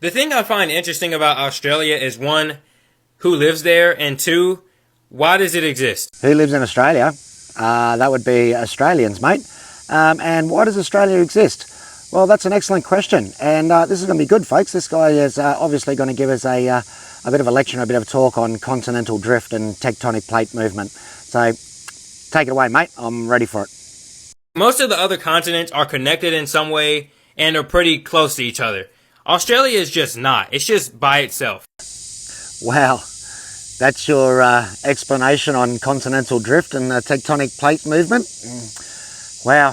The thing I find interesting about Australia is one, who lives there, and two, why does it exist? Who lives in Australia? That would be Australians, mate. And why does Australia exist? Well, that's an excellent question, and this is going to be good, folks. This guy is obviously going to give us a bit of a lecture, a bit of a talk on continental drift and tectonic plate movement. So take it away, mate. I'm ready for it. Most of the other continents are connected in some way and are pretty close to each other. Australia is just not. It's just by itself. Wow, that's your explanation on continental drift and tectonic plate movement? Wow,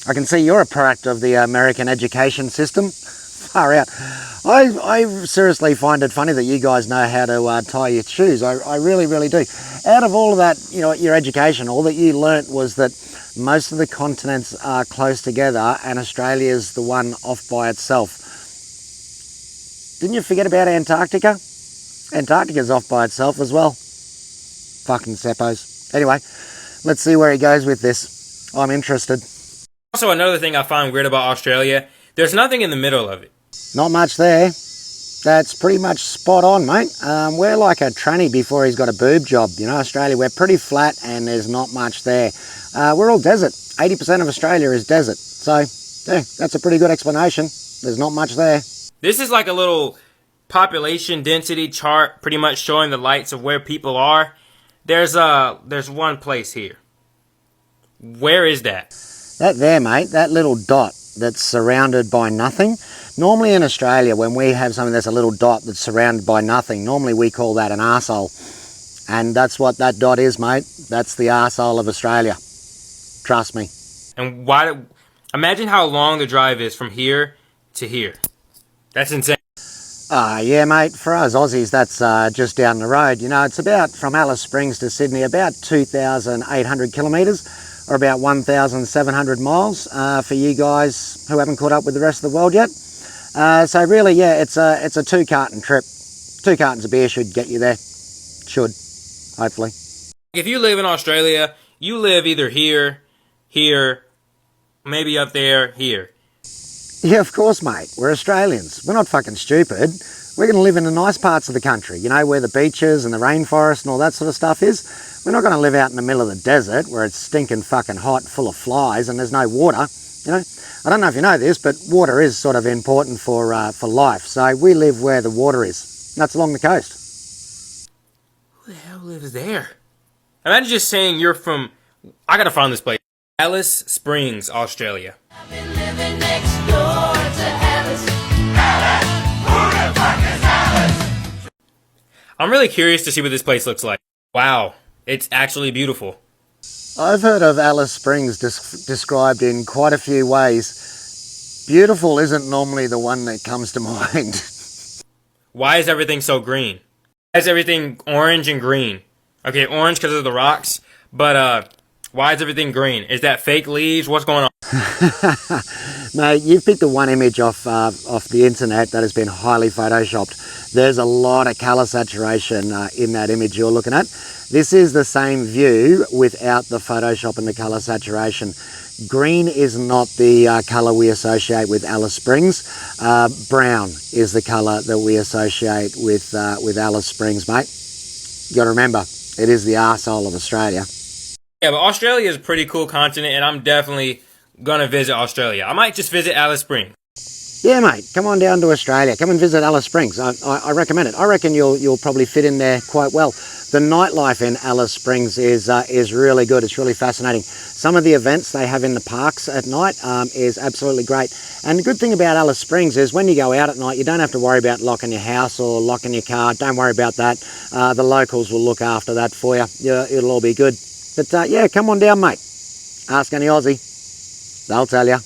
I can see you're a product of the American education system. Far out. I seriously find it funny that you guys know how to tie your shoes. I really, really do. Out of all of that, you know, your education, all that you learnt was that most of the continents are close together and Australia's the one off by itself. Didn't you forget about Antarctica? Antarctica's off by itself as well. Fucking seppos. Anyway, let's see where he goes with this. I'm interested. Also, another thing I find weird about Australia, there's nothing in the middle of it. Not much there. That's pretty much spot on, mate. We're like a tranny before he's got a boob job. You know, Australia, we're pretty flat and there's not much there. We're all desert. 80% of Australia is desert. So, yeah, that's a pretty good explanation. There's not much there. This is like a little population density chart pretty much showing the lights of where people are. There's one place here. Where is that? That there, mate, that little dot that's surrounded by nothing. Normally in Australia, when we have something that's a little dot that's surrounded by nothing, normally we call that an arsehole. And that's what that dot is, mate. That's the arsehole of Australia. Trust me. And imagine how long the drive is from here to here. That's insane. Yeah, mate, for us Aussies, that's just down the road. You know, it's about, from Alice Springs to Sydney, about 2,800 kilometres, or about 1,700 miles for you guys who haven't caught up with the rest of the world yet. So really, yeah, it's a 2-carton trip. 2 cartons of beer should get you there. Should, hopefully. If you live in Australia, you live either here, maybe up there, here. Yeah, of course, mate. We're Australians. We're not fucking stupid. We're going to live in the nice parts of the country, you know, where the beaches and the rainforest and all that sort of stuff is. We're not going to live out in the middle of the desert where it's stinking fucking hot, full of flies, and there's no water. You know, I don't know if you know this, but water is sort of important for life. So we live where the water is. That's along the coast. Who the hell lives there? Imagine just saying you're from... I gotta find this place. Alice Springs, Australia. I've been living next door to Alice. Alice, who the fuck is Alice? I'm really curious to see what this place looks like. Wow, it's actually beautiful. I've heard of Alice Springs described in quite a few ways. Beautiful isn't normally the one that comes to mind. Why is everything so green? Why is everything orange and green? Okay, orange because of the rocks, but why is everything green? Is that fake leaves? What's going on? Mate, you've picked the one image off the internet that has been highly photoshopped. There's a lot of colour saturation in that image you're looking at. This is the same view without the Photoshop and the colour saturation. Green is not the colour we associate with Alice Springs. Brown is the colour that we associate with Alice Springs, mate. You got to remember, it is the arsehole of Australia. Yeah, but Australia is a pretty cool continent, and I'm definitely gonna visit Australia. I might just visit Alice Springs. Yeah, mate, come on down to Australia. Come and visit Alice Springs. I recommend it. I reckon you'll probably fit in there quite well. The nightlife in Alice Springs is really good. It's really fascinating. Some of the events they have in the parks at night is absolutely great. And the good thing about Alice Springs is when you go out at night, you don't have to worry about locking your house or locking your car. Don't worry about that. The locals will look after that for you. Yeah, it'll all be good. But yeah, come on down, mate. Ask any Aussie. They'll tell you.